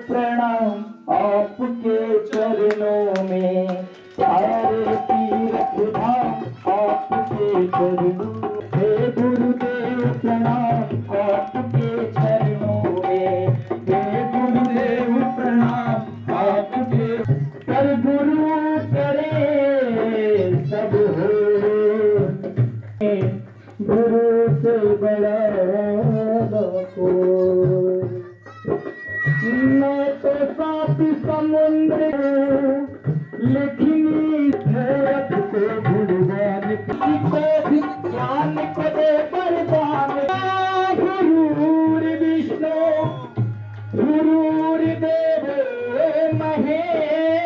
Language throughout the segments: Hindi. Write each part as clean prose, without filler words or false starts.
प्रणाम आपके चरणों में, सारे तीर्थ धाम आपके चरणों। हे गुरुदेव प्रणाम आपके चरणों में, हे गुरुदेव प्रणाम आपके। कर गुरु करे सब हो, गुरु से बड़ा कोई। मैं तो सात समुद्र लेकिन धरत को भगवान किसी को भी ज्ञान को दे वरदान। गुरुर विष्णु गुरुर्देव महेश्वरा,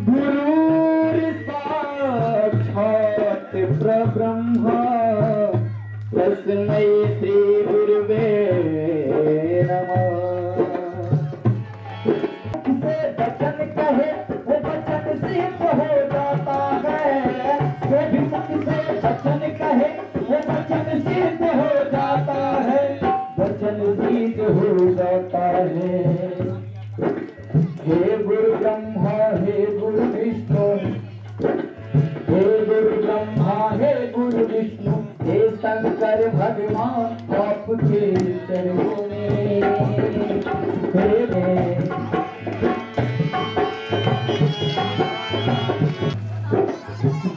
गुरुर साक्षात् परब्रह्म, तस्मै श्री गुरुवे नमः। से वचन कहे वो वचन सिद्ध हो जाता है, जो भी मुख से वचन कहे वो वचन सिद्ध हो जाता है, वचन सिद्ध हो जाता है। हे गुरु ब्रह्मा हे गुरु विष्णु, हे गुरु ब्रह्मा हे गुरु विष्णु, हे शंकर भगवान आपके चरणों में।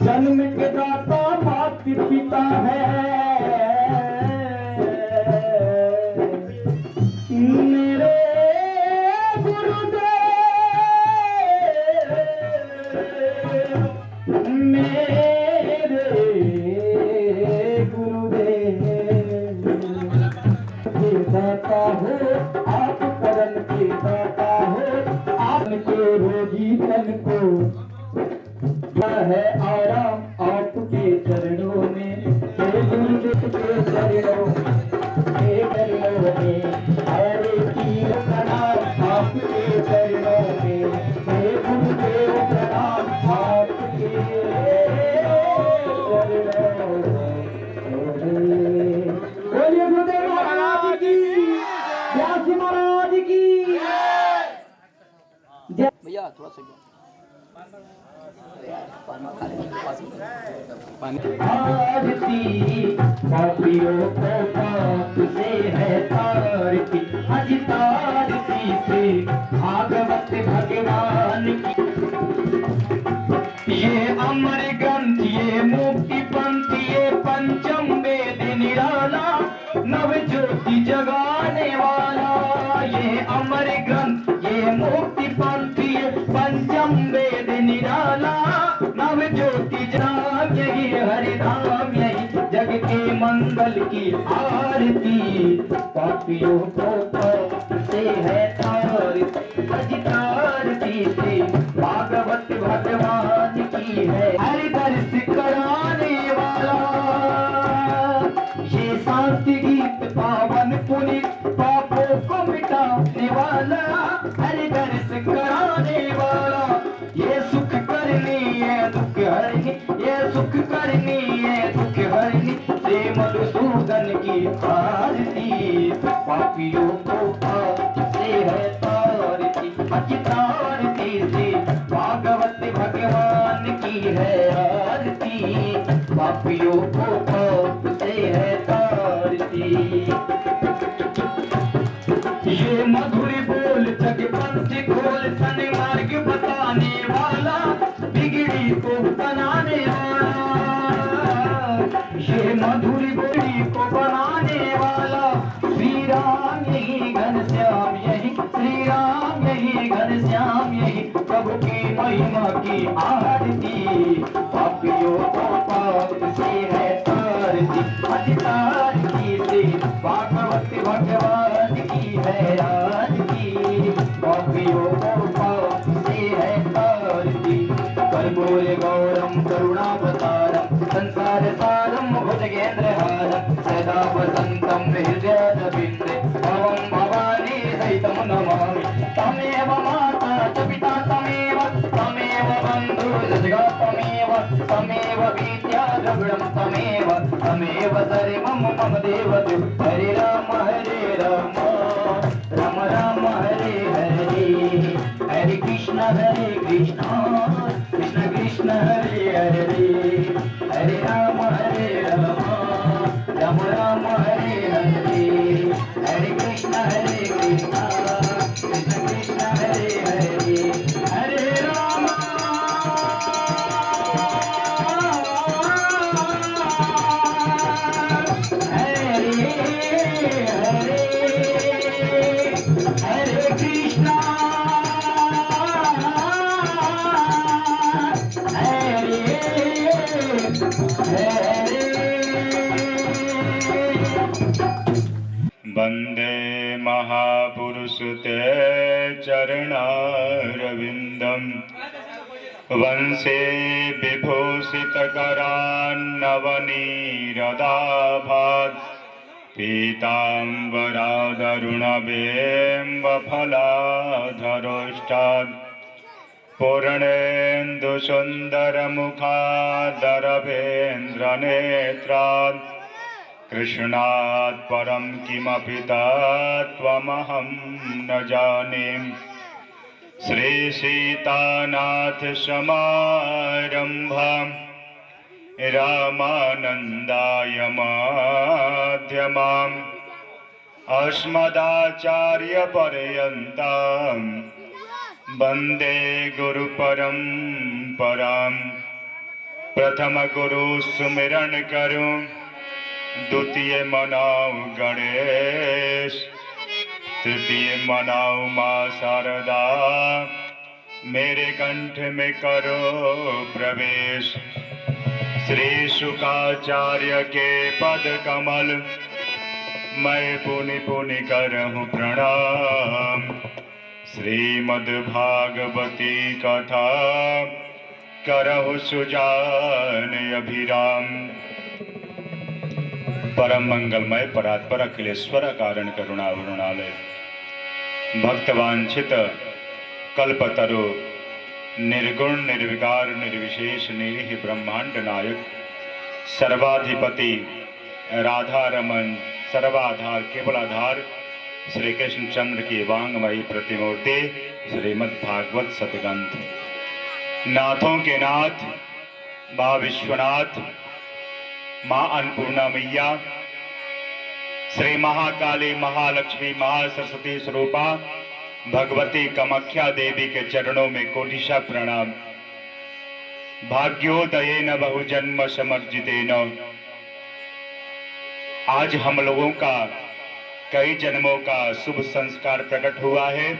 जन्म के दाता माता पिता है मेरे गुरुदेव, मेरे गुरुदेव। दाता हो आप करम के दाता हो, आपके रोगी तन को है आराम आपके चरणों में। हे गुरुदेव के चरणों के चरणों में, हरे तीर प्रणाम आपके चरणों में। हे गुरुदेव प्रणाम आपके चरणों में। बोलिए गुरुदेव महाराज की, व्यास महाराज की जय। भैया थोड़ा सा आरती पापियों को पाप से है तारती, अज तारती से भागवत भगवान की। ये अमर ग्रंथ ये मुक्ति पंथ ये पंचम वेद निराला, नव ज्योति जगाने वाला। ये अमर ग्रंथ ये मुक्ति पंथ ये पंचम वेद निराला, नव ज्योति जगाम यही हरिधाम यही जग के मंगल की आरती। पापियों को पाप से है तारती, अज तारती से भागवत भगवान की है। हरि दर्श कराने वाला ये शांति गीत पावन पुनीत, पापों को मिटाने वाला। हरि दर्श कराने वाला ये सुख करनी है दुख हरनी, ये सुख करनी है दुख हरनी, श्री मधुसूदन की आरती। पापियों को पाप से है तारती, अज तारती से भागवत भगवान की है आरती। पापियों को पाप से है तारती। ये मधुर बोल जग पंच खोल, सन्मार्ग बताने वाला बिगड़ी को बनाने वाला। ये मधुर बोली को बनाने वाला श्री राम यही घनश्याम यही, श्री राम यही घनश्याम यही, प्रभु की महिमा की आरती। पापियों को पाप से है तारती, अज तारती से भागवत भगवान की है आरती। पापियों को पाप से है तारती। कर्पूर गौरम करुणावतारम संसार सारम भुजगेन्द्रहारम, सदा वसंतम हृदयारविंदे भवं भवानी सहितं नमामि। तमेव माता च पिता तमेव, तमेव बन्धु जगः तमेव, तमेव विद्या द्रविणं तमेव, तमेव सर्वं मम देवदेव। हरे राम राम कृष्ण कृष्ण कृष्ण हरे हरे हरे राम राम राम हरे हरे हरे कृष्ण कृष्ण कृष्ण हरे हरे हरे राम हरे हरे हरे कृष्ण वन्दे महापुरुष ते चरणारविन्दम् वंशे विभूषितकरान्नवनीरदाभात् पीताम्बरादरुणबिम्बफलाधरोष्टात् पूर्णेन्दुसुन्दरमुखादरवेन्द्रनेत्रात् कृष्णात् परं किमपि तत्त्वमहं न जाने श्रीसीतानाथसमारम्भां रामानन्दाय माध्यमाम् अस्मदाचार्यपर्यन्तां वन्दे गुरुपरम्पराम् प्रथम गुरु सुमिरन करूं द्वितीय मनाऊं गणेश तृतीय मनाऊं मां शारदा मेरे कंठ में करो प्रवेश। श्री शुकाचार्य के पद कमल मैं पुनि पुनि करहूं प्रणाम। श्रीमद्भागवती कथा करहु सुजान अभिराम। परम मंगलमय परात्पर अखिलेश्वर कारण करुणा वरुणालय भक्तवांछित कल्पतरु निर्गुण निर्विकार निर्विशेष निरीह ब्रह्मांड नायक सर्वाधिपति राधारमन सर्वाधार केवलाधार श्री कृष्णचंद्र की वांगमयी प्रतिमूर्ति श्रीमद्भागवत सतग्रंथ। नाथों के नाथ माँ विश्वनाथ माँ अन्नपूर्णा मैया श्री महाकाली महालक्ष्मी महासरस्वती स्वरूपा भगवती कामाख्या देवी के चरणों में कोटिशा प्रणाम। भाग्योदयेन बहुजन्म समर्जितेन आज हम लोगों का कई जन्मों का शुभ संस्कार प्रकट हुआ है,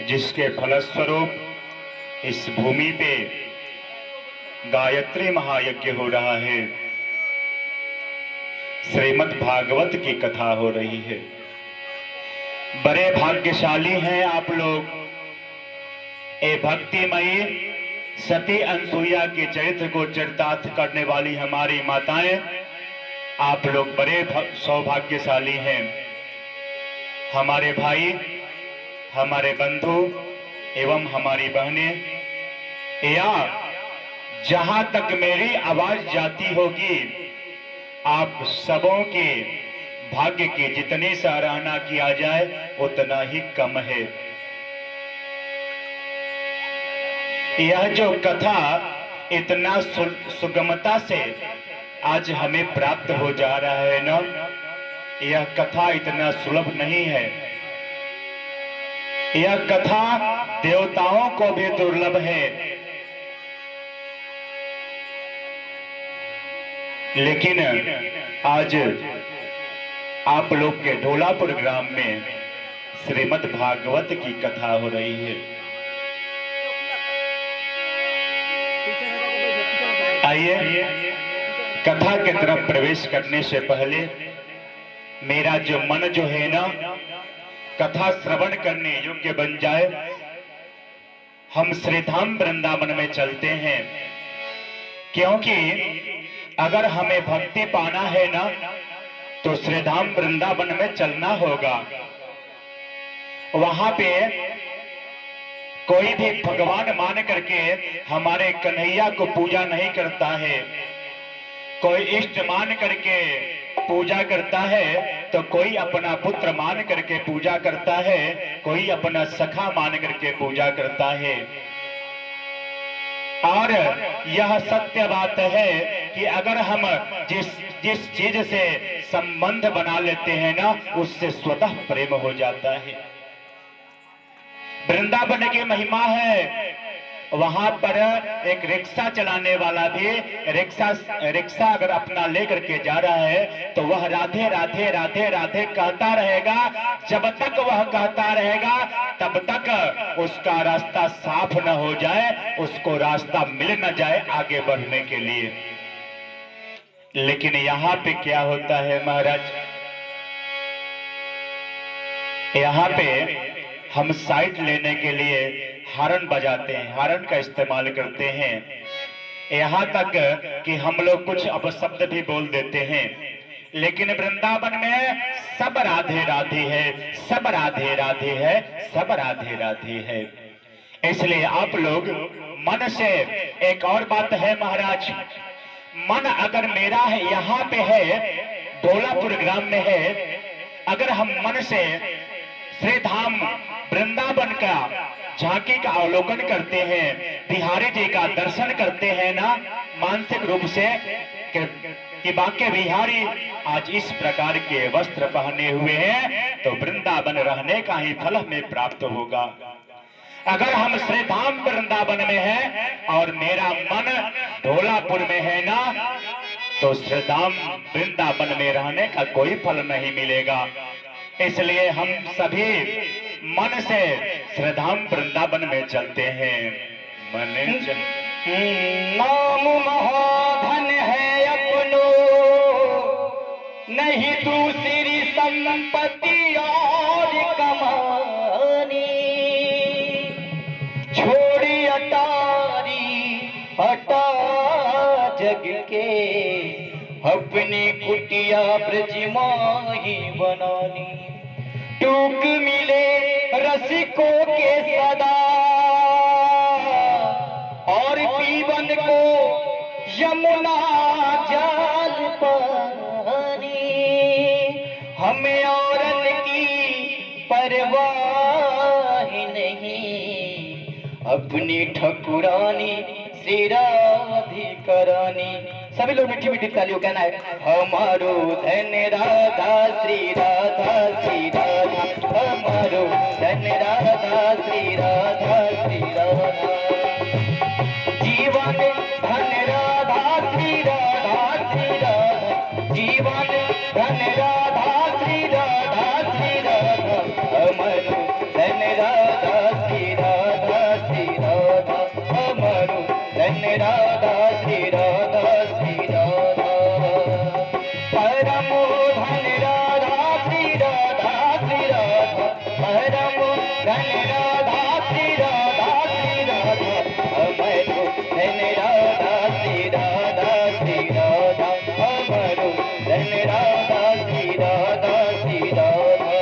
जिसके फलस्वरूप इस भूमि पे गायत्री महायज्ञ हो रहा है, श्रीमद् भागवत की कथा हो रही है। बड़े भाग्यशाली हैं आप लोग। ए भक्तिमयी सती अनसुईया के चरित्र को चरितार्थ करने वाली हमारी माताएं, आप लोग बड़े सौभाग्यशाली हैं। हमारे भाई हमारे बंधु एवं हमारी बहनें, या जहां तक मेरी आवाज जाती होगी आप सबों के भाग्य की जितनी सराहना किया जाए उतना ही कम है। यह जो कथा इतना सुगमता से आज हमें प्राप्त हो जा रहा है ना, यह कथा इतना सुलभ नहीं है। यह कथा देवताओं को भी दुर्लभ है, लेकिन आज आप लोग के ढोलापुर ग्राम में श्रीमद् भागवत की कथा हो रही है। आइए कथा की तरफ प्रवेश करने से पहले मेरा जो मन जो है ना कथा श्रवण करने योग्य बन जाए, हम श्रीधाम वृंदावन में चलते हैं। क्योंकि अगर हमें भक्ति पाना है ना तो श्रीधाम वृंदावन में चलना होगा। वहां पे कोई भी भगवान मान करके हमारे कन्हैया को पूजा नहीं करता है, कोई इष्ट मान करके पूजा करता है तो कोई अपना पुत्र मान करके पूजा करता है, कोई अपना सखा मान करके पूजा करता है। और यह सत्य बात है कि अगर हम जिस जिस चीज से संबंध बना लेते हैं ना, उससे स्वतः प्रेम हो जाता है। वृंदावन की महिमा है, वहां पर एक रिक्शा चलाने वाला भी रिक्शा अगर अपना लेकर के जा रहा है तो वह राधे राधे राधे राधे कहता रहेगा। जब तक वह कहता रहेगा तब तक उसका रास्ता साफ न हो जाए, उसको रास्ता मिल न जाए आगे बढ़ने के लिए। लेकिन यहाँ पे क्या होता है महाराज, यहाँ पे हम साइड लेने के लिए हारन बजाते हैं, हारन का इस्तेमाल करते हैं, यहाँ तक कि हम लोग कुछ अपशब्द भी बोल देते हैं। लेकिन वृंदावन में सब राधे राधे है, सब राधे राधे है, सब राधे राधे है। इसलिए आप लोग मन से, एक और बात है महाराज, मन अगर मेरा है यहाँ पे है, ढोलापुर ग्राम में है, अगर हम मन से श्री धाम वृंदावन का झांकी का अवलोकन करते हैं, बिहारी जी का दर्शन करते हैं ना मानसिक रूप से कि बाके बिहारी आज इस प्रकार के वस्त्र पहने हुए हैं, तो वृंदावन रहने का ही फल हमें प्राप्त होगा। अगर हम श्री धाम वृंदावन में हैं और मेरा मन ढोलापुर में है ना, तो श्री धाम वृंदावन में रहने का कोई फल नहीं मिलेगा। इसलिए हम सभी मन से श्रीधाम वृंदावन में चलते हैं। मन नाम महाधन है अपनो, नहीं दूसरी संपत्ति और कमानी। छोड़ी अटारी हटा जग के, अपनी कुटिया ब्रज माही बनानी। टूक मिले रसिकों के सदा, और पीवन को यमुना जाल पानी। हमें औरन की परवाह नहीं, अपनी ठकुरानी श्री राधिकरानी। सभी लोग मीठी मीठी तालियों कहना है, हमारो धन राधा श्री राधा श्री राधा, हमारो धन राधा श्री राधा श्री राधा। जीवन धन राधा श्री राधा श्री राधा, जीवन धन राधा श्री राधा श्री राधा, हमारो धन राधा श्री राधा श्री राधा, हमारो धन राधा श्री राधा श्री राधा। परमो धन राधा श्री राधा श्री राधा, परमो धन राधा श्री राधा श्री राधा, हमारो धन राधा श्री राधा श्री राधा, हमारो धन राधा श्री राधा श्री राधा।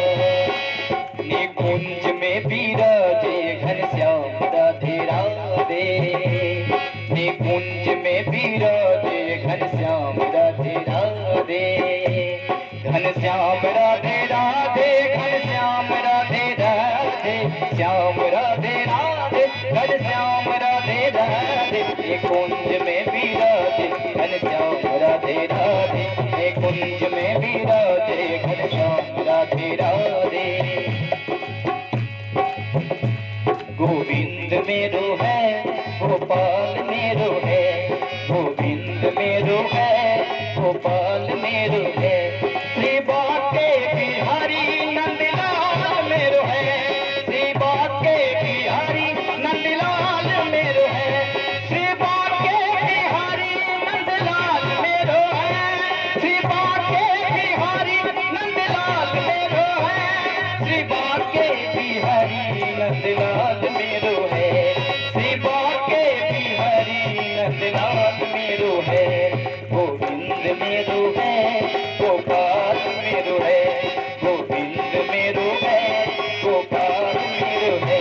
निकुंज में विराजे घनश्याम राधे राधे, निकुंज में विराजे घनश्याम राधे राधे, घनश्याम राधे राधे, घनश्याम राधे राधे, श्याम राधे राधे, घनश्याम राधे राधे। निकुंज में विराजे घनश्याम राधे राधे, निकुंज में विराजे घनश्याम राधे राधे। गोविंद मेरो है, गोपाल मेरो है, गोविंद मेरो है, गोपाल मेरो है। श्री बाके बिहारी नंदलाल मेरो है, श्री बाके बिहारी नंदलाल मेरो है, श्री बाके बिहारी नंदलाल मेरो है, श्री बाके बिहारी नंदलाल मेरो है, श्री बाके बिहारी नंदलाल मेरो है, श्री बाके बिहारी नंदलाल मेरो है। गोविंद मेरो है, गोपाल मेरो है, गोविंद मेरो है, गोपाल मेरो है।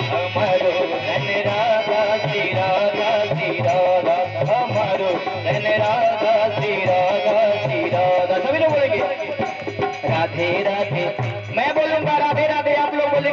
हमारो धन राधा श्री राधा श्री राधा, हमारो धन राधा श्री राधा श्री राधा। सभी लोग बोलेंगे राधे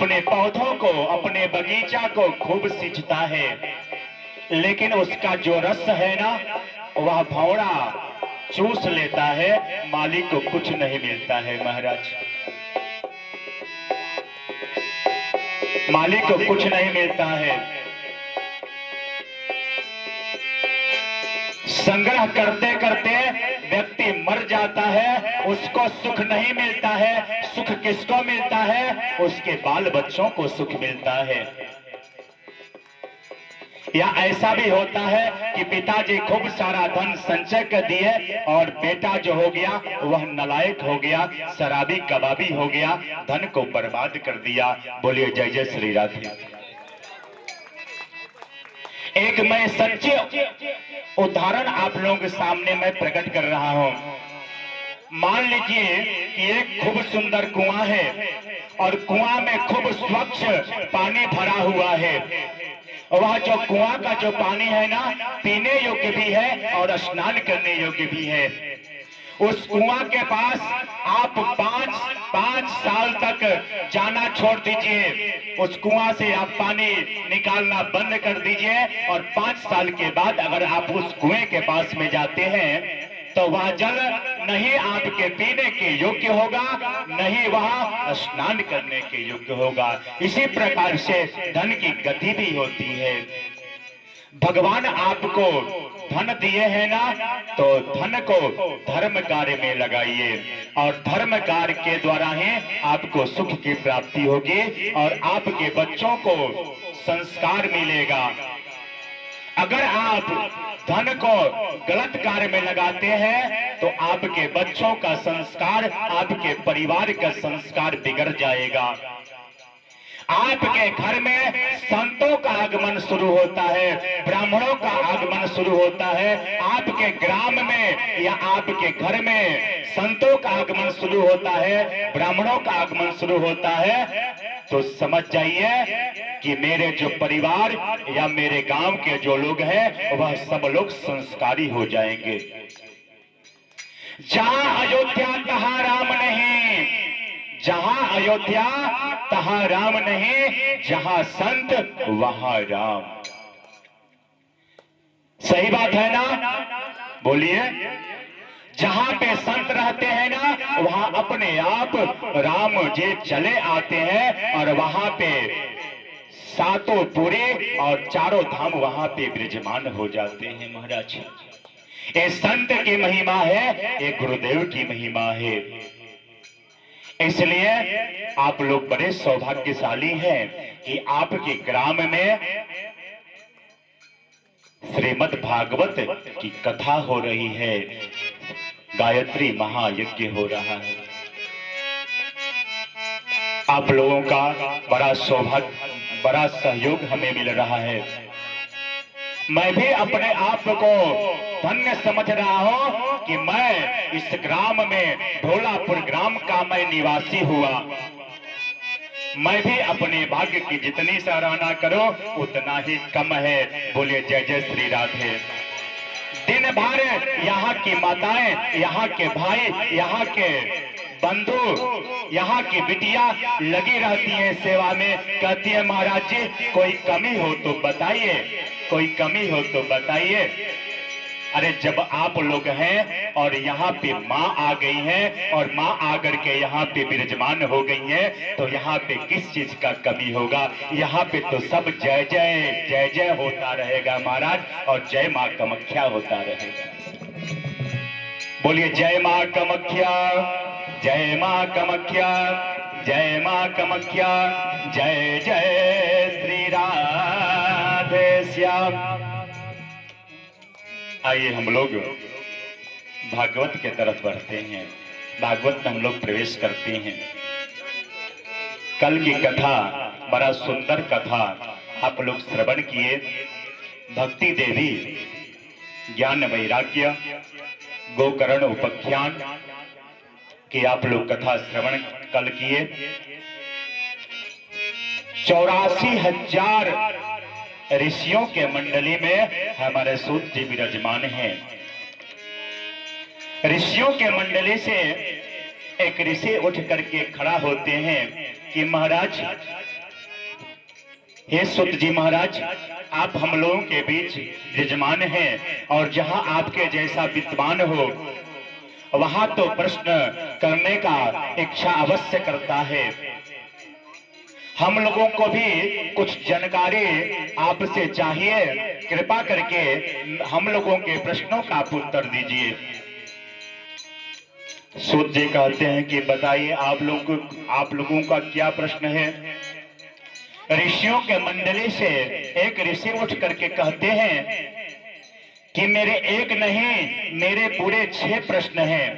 अपने पौधों को, अपने बगीचा को खूब सींचता है, लेकिन उसका जो रस है ना, वह भौरा चूस लेता है, मालिक को कुछ नहीं मिलता है महाराज। मालिक को कुछ नहीं मिलता है। संग्रह करते करते व्यक्ति मर जाता है, उसको सुख नहीं मिलता है। सुख किसको मिलता है? उसके बाल बच्चों को सुख मिलता है। या ऐसा भी होता है कि पिताजी खूब सारा धन संचय कर दिए और बेटा जो हो गया वह नालायक हो गया, शराबी कबाबी हो गया, धन को बर्बाद कर दिया। बोलिए जय जय श्री राधे। एक मैं सच्चे उदाहरण आप लोगों के सामने मैं प्रकट कर रहा हूं। मान लीजिए कि एक खूब सुंदर कुआं है और कुआं में खूब स्वच्छ पानी भरा हुआ है। वह जो कुआं का जो पानी है ना, पीने योग्य भी है और स्नान करने योग्य भी है। उस कुआं के पास आप पांच साल तक जाना छोड़ दीजिए। उस कुआं से आप पानी निकालना बंद कर दीजिए और 5 साल के बाद अगर आप उस कुएं के पास में जाते हैं तो वह जल नहीं आपके पीने के योग्य होगा, नहीं वह स्नान करने के योग्य होगा। इसी प्रकार से धन की गति भी होती है। भगवान आपको धन दिए हैं ना, तो धन को धर्म कार्य में लगाइए और धर्म कार्य के द्वारा ही आपको सुख की प्राप्ति होगी और आपके बच्चों को संस्कार मिलेगा। अगर आप धन को गलत कार्य में लगाते हैं तो आपके बच्चों का संस्कार, आपके परिवार का संस्कार बिगड़ जाएगा। आपके घर में संतों का आगमन शुरू होता है, ब्राह्मणों का आगमन शुरू होता है। आपके ग्राम में या आपके घर में संतों का आगमन शुरू होता है, ब्राह्मणों का आगमन शुरू होता है, तो समझ जाइए कि मेरे जो परिवार या मेरे गांव के जो लोग हैं वह सब लोग संस्कारी हो जाएंगे। जहां अयोध्या तहां राम नहीं, जहां अयोध्या तहां राम नहीं, जहां संत वहां राम। सही बात है ना? बोलिए। जहां पे संत रहते हैं ना, वहां अपने आप राम जी चले आते हैं और वहां पे सातों पुरी और चारों धाम वहां पे विराजमान हो जाते हैं महाराज। ये संत की महिमा है, ये गुरुदेव की महिमा है। इसलिए आप लोग बड़े सौभाग्यशाली हैं कि आपके ग्राम में श्रीमद् भागवत की कथा हो रही है, गायत्री महायज्ञ हो रहा है। आप लोगों का बड़ा सौभाग्य, बड़ा सहयोग हमें मिल रहा है। मैं भी अपने आप को धन्य समझ रहा हूं कि मैं इस ग्राम में, ढोलापुर ग्राम का मैं निवासी हुआ। मैं भी अपने भाग्य की जितनी सराहना करो उतना ही कम है। बोलिए जय जय श्री राधे। दिन भर यहाँ की माताएं, यहाँ के भाई, यहाँ के बंधु, यहाँ की बिटिया लगी रहती हैं सेवा में। कहती है महाराज जी कोई कमी हो तो बताइए, कोई कमी हो तो बताइए। अरे जब आप लोग हैं और यहाँ पे माँ आ गई है और माँ आकर के यहाँ पे विराजमान हो गई है, तो यहाँ पे किस चीज का कमी होगा? यहाँ पे तो सब जय जय जय जय होता रहेगा महाराज, और जय माँ कामाख्या होता रहेगा। बोलिए जय माँ कामाख्या, जय माँ कामाख्या, जय माँ कामाख्या, जय जय श्री राधे श्याम। आइए हम लोग भागवत के तरफ बढ़ते हैं। भागवत में हम लोग प्रवेश करते हैं। कल की कथा, बड़ा सुंदर कथा आप लोग श्रवण किए। भक्ति देवी, ज्ञान वैराग्य, गोकर्ण उपाख्यान की आप लोग कथा श्रवण कल किए। 84,000 ऋषियों के मंडली में हमारे सूत जी विराजमान हैं। ऋषियों के मंडली से एक ऋषि उठ करके खड़ा होते हैं कि महाराज हे सुत जी महाराज, आप हम लोगों के बीच विराजमान हैं और जहां आपके जैसा विद्वान हो वहां तो प्रश्न करने का इच्छा अवश्य करता है। हम लोगों को भी कुछ जानकारी आपसे चाहिए, कृपा करके हम लोगों के प्रश्नों का आप उत्तर दीजिए। सूत जी कहते हैं कि बताइए आप लोगों का क्या प्रश्न है। ऋषियों के मंडली से एक ऋषि उठ करके कहते हैं कि मेरे एक नहीं मेरे पूरे 6 प्रश्न हैं।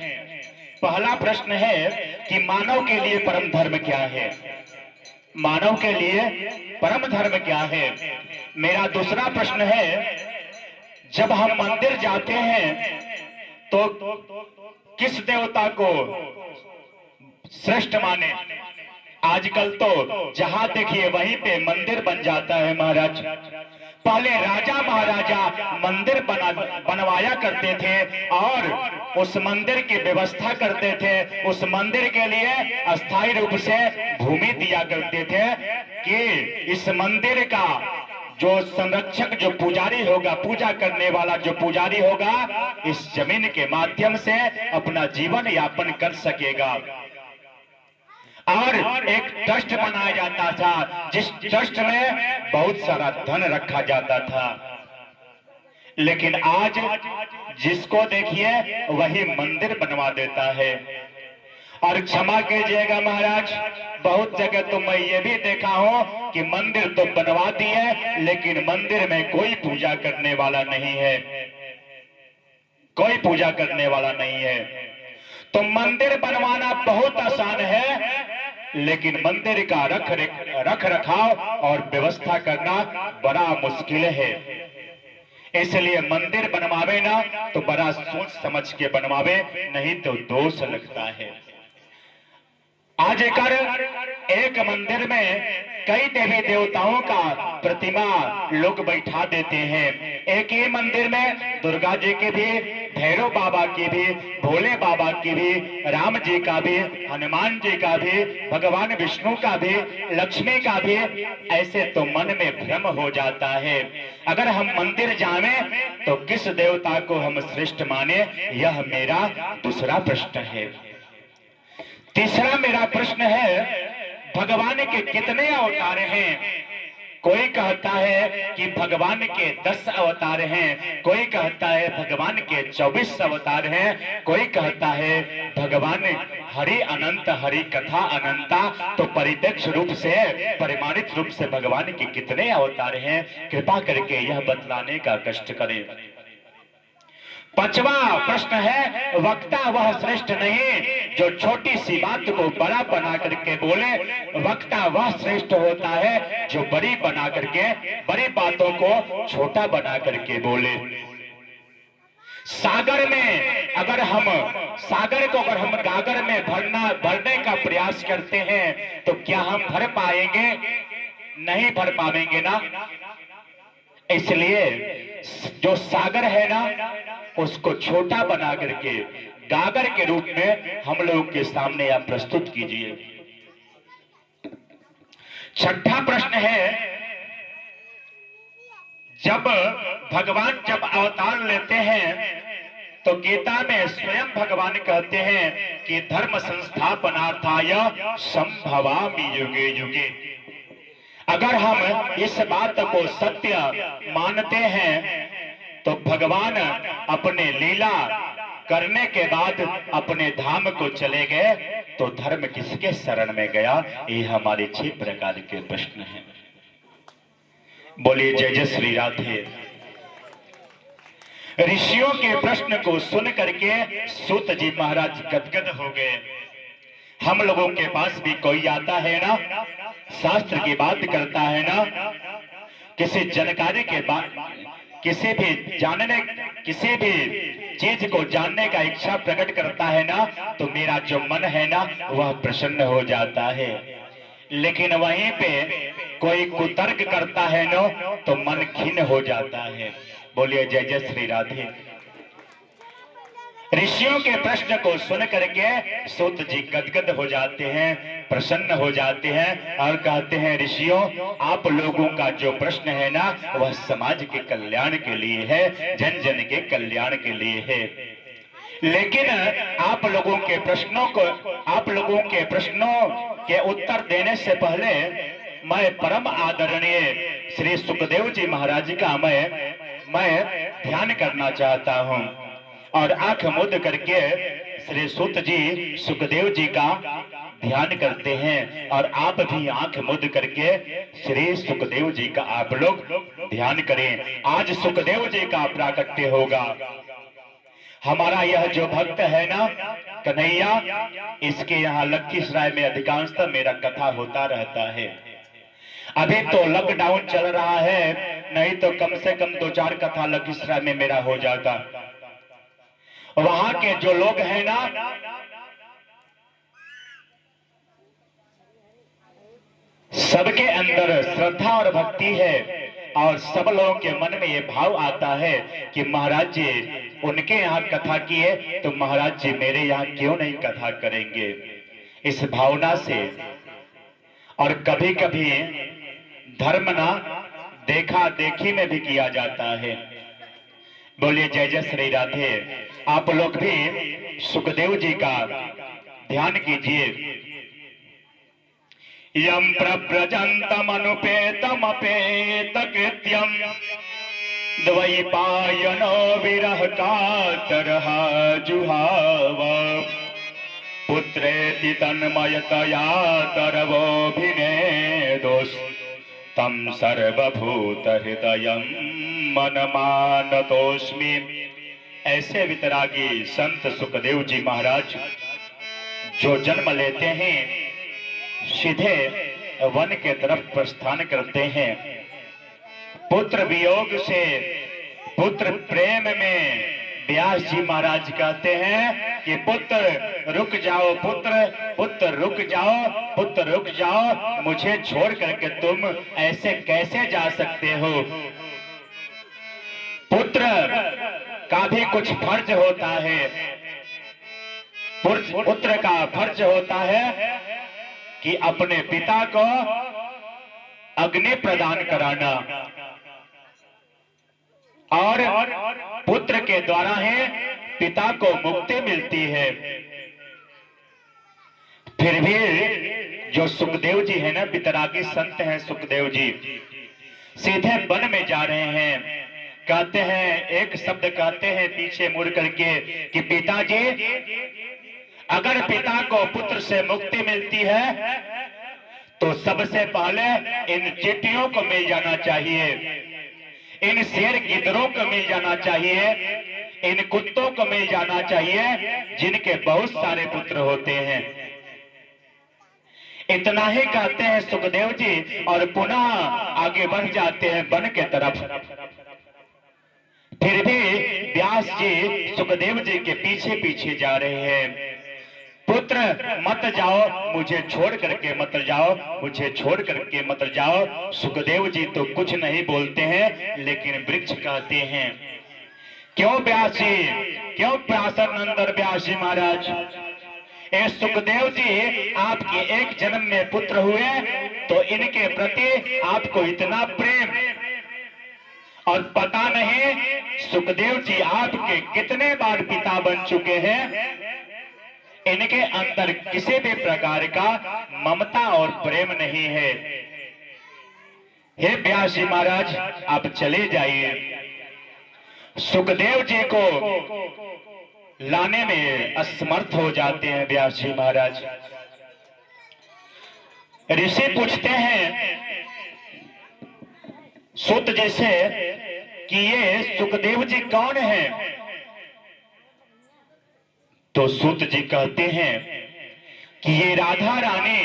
पहला प्रश्न है कि मानव के लिए परम धर्म क्या है। मानव के लिए परम धर्म क्या है। मेरा दूसरा प्रश्न है, जब हम मंदिर जाते हैं तो किस देवता को श्रेष्ठ माने। आजकल तो जहां देखिए वहीं पे मंदिर बन जाता है महाराज। पहले राजा महाराजा मंदिर बनवाया करते थे और उस मंदिर की व्यवस्था करते थे। उस मंदिर के लिए अस्थायी रूप से भूमि दिया करते थे कि इस मंदिर का जो संरक्षक, जो पुजारी होगा, पूजा करने वाला जो पुजारी होगा, इस जमीन के माध्यम से अपना जीवन यापन कर सकेगा। और एक ट्रस्ट बनाया जाता था, जिस ट्रस्ट में बहुत सारा धन रखा जाता था। लेकिन आज जिसको देखिए वही मंदिर बनवा देता है। और क्षमा कीजिएगा महाराज, बहुत जगह तो मैं ये भी देखा हूं कि मंदिर तो बनवा दिए लेकिन मंदिर में कोई पूजा करने वाला नहीं है, कोई पूजा करने वाला नहीं है। तो मंदिर बनवाना बहुत आसान है लेकिन मंदिर का रख रखाव और व्यवस्था करना बड़ा मुश्किल है। इसलिए मंदिर बनवावे ना तो बड़ा सोच समझ के बनवावे, नहीं तो दोष लगता है। आज एक मंदिर में कई देवी देवताओं का प्रतिमा लोग बैठा देते हैं। एक ही मंदिर में दुर्गा जी की भी, भैरव बाबा की भी, भोले बाबा की भी, राम जी का भी, हनुमान जी का भी, भगवान विष्णु का भी, लक्ष्मी का भी। ऐसे तो मन में भ्रम हो जाता है। अगर हम मंदिर जाएं तो किस देवता को हम श्रेष्ठ माने, यह मेरा दूसरा प्रश्न है। तीसरा मेरा प्रश्न है, भगवान के कितने अवतार हैं। कोई कहता है कि भगवान के 10 अवतार हैं, कोई कहता है भगवान के 24 अवतार हैं, कोई कहता है भगवान हरि अनंत, हरि कथा अनंता। तो परिप्रेक्ष रूप से, परिमाणित रूप से भगवान के कितने अवतार हैं, कृपा करके यह बतलाने का कष्ट करें। पांचवा प्रश्न है, वक्ता वह श्रेष्ठ नहीं जो छोटी सी बात को बड़ा बना करके बोले। वक्ता वह श्रेष्ठ होता है जो बड़ी बना करके, बड़ी बातों को छोटा बना करके बोले। सागर में अगर हम सागर को अगर हम गागर में भरने का प्रयास करते हैं तो क्या हम भर पाएंगे? नहीं भर पाएंगे ना। इसलिए जो सागर है ना, उसको छोटा बना करके गागर के रूप में हम लोगों के सामने आप प्रस्तुत कीजिए। छठा प्रश्न है, जब भगवान जब अवतार लेते हैं तो गीता में स्वयं भगवान कहते हैं कि धर्म संस्थापनार्थाय संभवामि युगे युगे। अगर हम इस बात को सत्य मानते हैं तो भगवान अपने लीला करने के बाद अपने धाम को चले गए तो धर्म किसके शरण में गया? ये हमारे 6 प्रकार के प्रश्न हैं। बोलिए जय जय श्री राधे। ऋषियों के प्रश्न को सुन करके सूत जी महाराज गदगद हो गए। हम लोगों के पास भी कोई आता है ना, शास्त्र की बात करता है ना, किसी जानकारी के बाद किसी भी चीज को जानने का इच्छा प्रकट करता है ना, तो मेरा जो मन है ना वह प्रसन्न हो जाता है। लेकिन वहीं पे कोई कुतर्क करता है ना तो मन खिन्न हो जाता है। बोलिए जय जय श्री राधे। ऋषियों के प्रश्न को सुन करके सूत जी गदगद हो जाते हैं, प्रसन्न हो जाते हैं और कहते हैं, ऋषियों, आप लोगों का जो प्रश्न है ना, वह समाज के कल्याण के लिए है, जन जन के कल्याण के लिए है। लेकिन आप लोगों के प्रश्नों के उत्तर देने से पहले मैं परम आदरणीय श्री सुखदेव जी महाराज का मैं ध्यान करना चाहता हूं। और आंख मूंद करके श्री सूत जी सुखदेव जी का ध्यान करते हैं। और आप भी आंख मूंद करके श्री सुखदेव जी का आप लोग ध्यान करें। आज सुखदेव जी का प्राकट्य होगा। हमारा यह जो भक्त है ना कन्हैया, इसके यहाँ लखीसराय में अधिकांशतः मेरा कथा होता रहता है। अभी तो लॉकडाउन चल रहा है, नहीं तो कम से कम 2-4 कथा लखीसराय में मेरा हो जाता। वहां के जो लोग हैं ना, सबके अंदर श्रद्धा और भक्ति है और सब लोगों के मन में ये भाव आता है कि महाराज जी उनके यहाँ कथा किए तो महाराज जी मेरे यहाँ क्यों नहीं कथा करेंगे, इस भावना से। और कभी कभी धर्म ना देखा देखी में भी किया जाता है। बोलिए जय जय श्री राधे। आप लोग भी सुखदेव जी का ध्यान कीजिए। यम प्रव्रजन्तमनुपेतमपेत कृत्यम द्वैपायनो विरह कातरः जुहाव पुत्रेति तन्मयतया तरवोऽभिनेदोस् तं सर्वभूत हृदयं मनमानतोस्मि। ऐसे वितरागी संत सुखदेव जी महाराज जो जन्म लेते हैं सीधे वन के तरफ प्रस्थान करते हैं। पुत्र वियोग से पुत्र प्रेम में व्यास जी महाराज कहते हैं कि पुत्र रुक जाओ, पुत्र रुक जाओ, पुत्र रुक जाओ, मुझे छोड़ करके तुम ऐसे कैसे जा सकते हो। पुत्र का भी कुछ फर्ज होता है। पुत्र का फर्ज होता है कि अपने पिता को अग्नि प्रदान कराना, और पुत्र के द्वारा ही पिता को मुक्ति मिलती है। फिर भी जो सुखदेव जी है ना, वितरागी संत हैं सुखदेव जी, सीधे वन में जा रहे हैं। कहते हैं, एक शब्द कहते हैं पीछे मुड़ करके कि पिताजी, अगर पिता को पुत्र से मुक्ति मिलती है तो सबसे पहले इन चींटियों को मिल जाना चाहिए, इन शेर गिद्धरों को मिल जाना चाहिए, इन कुत्तों को मिल जाना चाहिए जिनके बहुत सारे पुत्र होते हैं। इतना ही कहते हैं सुखदेव जी और पुनः आगे बढ़ जाते हैं वन के तरफ। फिर भी व्यास जी सुखदेव जी के पीछे पीछे जा रहे हैं। पुत्र मत जाओ, मुझे छोड़ करके मत जाओ, मुझे छोड़ करके मत जाओ। सुखदेव जी तो कुछ नहीं बोलते हैं, लेकिन वृक्ष कहते हैं, क्यों व्यास जी, क्यों व्यासानंद व्यास जी महाराज, ए सुखदेव जी, आपके एक जन्म में पुत्र हुए तो इनके प्रति आपको इतना प्रेम, और पता नहीं सुखदेव जी आपके कितने बार पिता बन चुके हैं, इनके अंदर किसी भी प्रकार का ममता और प्रेम नहीं है। हे व्यास जी महाराज, आप चले जाइए। सुखदेव जी को लाने में असमर्थ हो जाते हैं व्यास जी महाराज। ऋषि पूछते हैं सूत जी से कि ये सुखदेव जी कौन है? तो सूत जी कहते हैं कि ये राधा रानी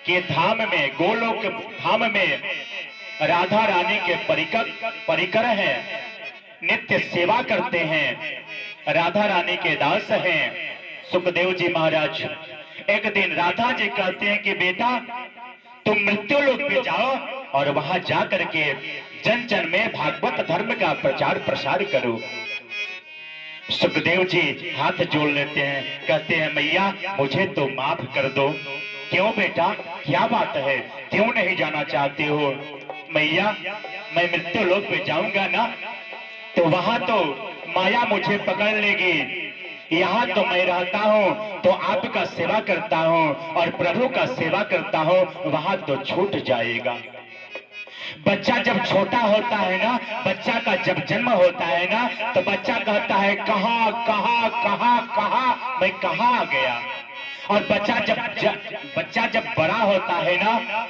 के धाम में, गोलोक धाम में राधा रानी के परिकर हैं, नित्य सेवा करते हैं, राधा रानी के दास हैं सुखदेव जी महाराज। एक दिन राधा जी कहते हैं कि बेटा, तुम मृत्यु लोक में जाओ और वहां जा करके जन जन में भागवत धर्म का प्रचार प्रसार करो। सुखदेव जी हाथ जोड़ लेते हैं, कहते हैं मैया मुझे तो माफ कर दो। क्यों बेटा, क्या बात है, क्यों नहीं जाना चाहते हो? मैया मैं मृत्यु लोक पे जाऊंगा ना तो वहां तो माया मुझे पकड़ लेगी। यहाँ तो मैं रहता हूँ तो आपका सेवा करता हूँ और प्रभु का सेवा करता हूँ, वहां तो छूट जाएगा। बच्चा जब छोटा होता है ना, बच्चा का जब जन्म होता है ना, तो बच्चा कहता है कहाँ कहाँ कहाँ कहाँ, मैं कहाँ आ गया। और बच्चा जब बड़ा होता है ना,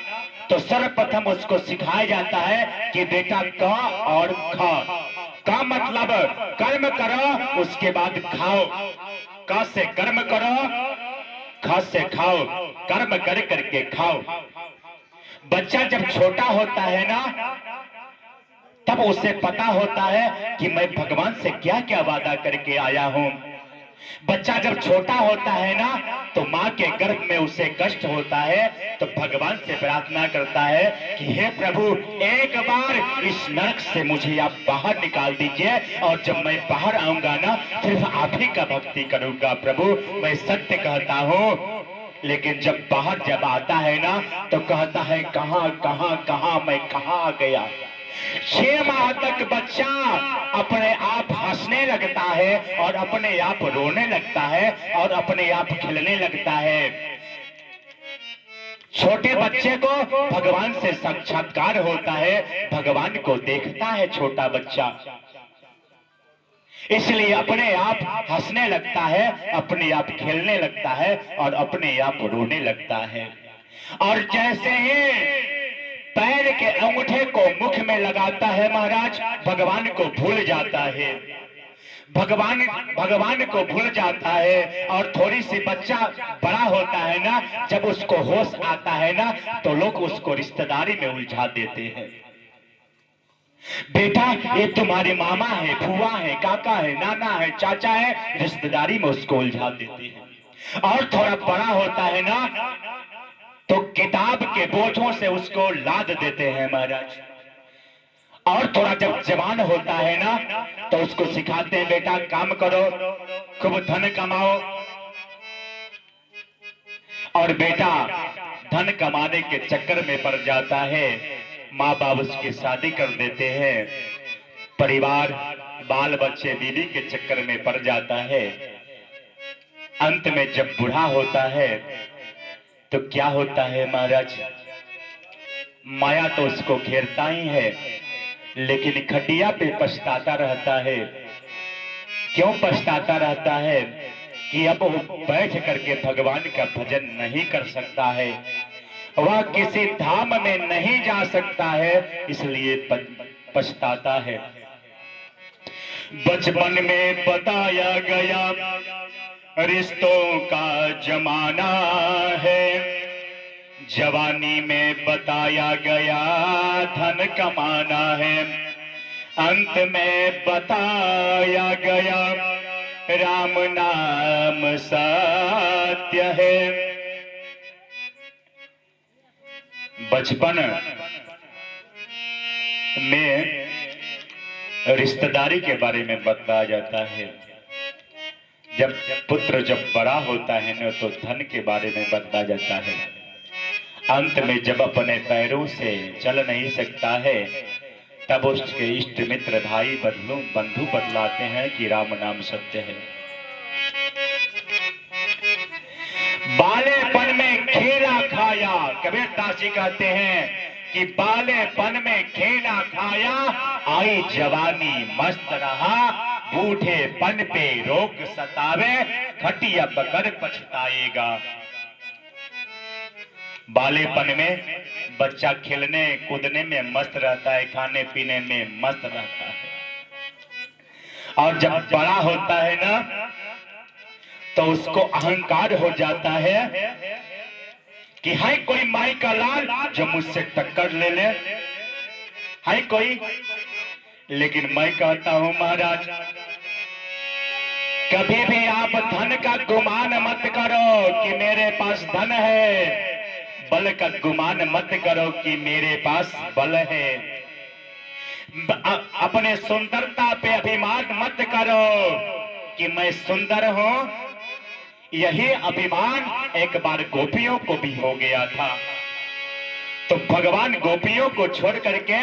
तो सर्वप्रथम उसको सिखाया जाता है कि बेटा क और ख। का मतलब कर्म करो उसके बाद खाओ। क से कर्म करो, ख से खाओ, कर्म कर करके खाओ। बच्चा जब छोटा होता है ना, तब उसे पता होता है कि मैं भगवान से क्या क्या वादा करके आया हूं। बच्चा जब छोटा होता है ना, तो माँ के गर्भ में उसे कष्ट होता है, तो भगवान से प्रार्थना करता है कि हे प्रभु एक बार इस नरक से मुझे आप बाहर निकाल दीजिए, और जब मैं बाहर आऊंगा ना सिर्फ आप ही का भक्ति करूंगा प्रभु, मैं सत्य कहता हूँ। लेकिन जब आता है ना, तो कहता है कहाँ कहाँ कहाँ, मैं कहाँ आ गया। 6 माह तक बच्चा अपने आप हंसने लगता है और अपने आप रोने लगता है और अपने आप खिलने लगता है। छोटे बच्चे को भगवान से साक्षात्कार होता है, भगवान को देखता है छोटा बच्चा, इसलिए अपने आप हंसने लगता है, अपने आप खेलने लगता है और अपने आप रोने लगता है। और जैसे ही पैर के अंगूठे को मुख में लगाता है महाराज, भगवान को भूल जाता है। भगवान को भूल जाता है। और थोड़ी सी बच्चा बड़ा होता है ना, जब उसको होश आता है ना, तो लोग उसको रिश्तेदारी में उलझा देते हैं। बेटा ये तुम्हारे मामा है, फुआ है, काका है, नाना है, चाचा है, रिश्तेदारी में उसको उलझा देते हैं। और थोड़ा बड़ा होता है ना, तो किताब के बोझों से उसको लाद देते हैं महाराज। और थोड़ा जब जवान होता है ना, तो उसको सिखाते हैं बेटा काम करो, खूब धन कमाओ। और बेटा धन कमाने के चक्कर में पड़ जाता है, माँ बाप उसकी शादी कर देते हैं, परिवार बाल बच्चे बीवी के चक्कर में पड़ जाता है। अंत में जब बूढ़ा होता है तो क्या होता है महाराज, माया तो उसको घेरता ही है, लेकिन खटिया पे पछताता रहता है। क्यों पछताता रहता है? कि अब वो बैठ करके भगवान का भजन नहीं कर सकता है, वह किसी धाम में नहीं जा सकता है, इसलिए पछताता है। बचपन में बताया गया रिश्तों का जमाना है, जवानी में बताया गया धन कमाना है, अंत में बताया गया राम नाम सत्य है। बचपन में रिश्तेदारी के बारे में बताया जाता है, जब पुत्र जब बड़ा होता है न, तो धन के बारे में बताया जाता है। अंत में जब अपने पैरों से चल नहीं सकता है, तब उसके इष्ट मित्र भाई बंधु बतलाते हैं कि राम नाम सत्य है। बालेपन में खेला खाया, कबीरदास जी कहते हैं कि बालेपन में खेला खाया, आई जवानी मस्त रहा, बूढ़ेपन पे रोग सतावे, खटिया पकड़ पछताएगा। बालेपन में बच्चा खेलने कूदने में मस्त रहता है, खाने पीने में मस्त रहता है। और जब बड़ा होता है ना, तो उसको अहंकार हो जाता है कि है कोई माई का लाल जो मुझसे टक्कर ले ले, है कोई। लेकिन मैं कहता हूं महाराज, कभी भी आप धन का गुमान मत करो कि मेरे पास धन है, बल का गुमान मत करो कि मेरे पास बल है। अपने सुंदरता पे अभिमान मत करो कि मैं सुंदर हूं, यही अभिमान एक बार गोपियों को भी हो गया था। तो भगवान गोपियों को छोड़ करके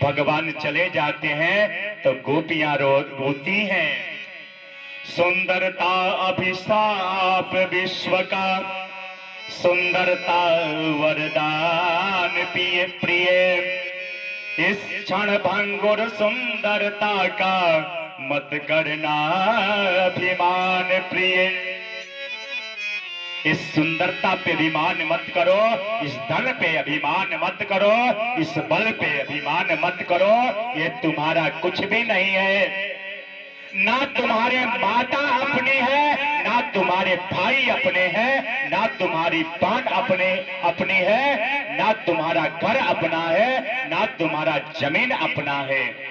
भगवान चले जाते हैं तो गोपियां रोती हैं। सुंदरता अभिशाप विश्व का, सुंदरता वरदान प्रिय प्रिय, इस क्षण भंगुर सुंदरता का मत करना अभिमान प्रिय। इस सुंदरता पे अभिमान मत करो, इस धन पे अभिमान मत करो, इस बल पे अभिमान मत करो। ये तुम्हारा कुछ भी नहीं है। ना तुम्हारे माता अपनी है, ना तुम्हारे भाई अपने हैं, ना तुम्हारी बहन अपनी है, ना तुम्हारा घर अपना है, ना तुम्हारा जमीन अपना है।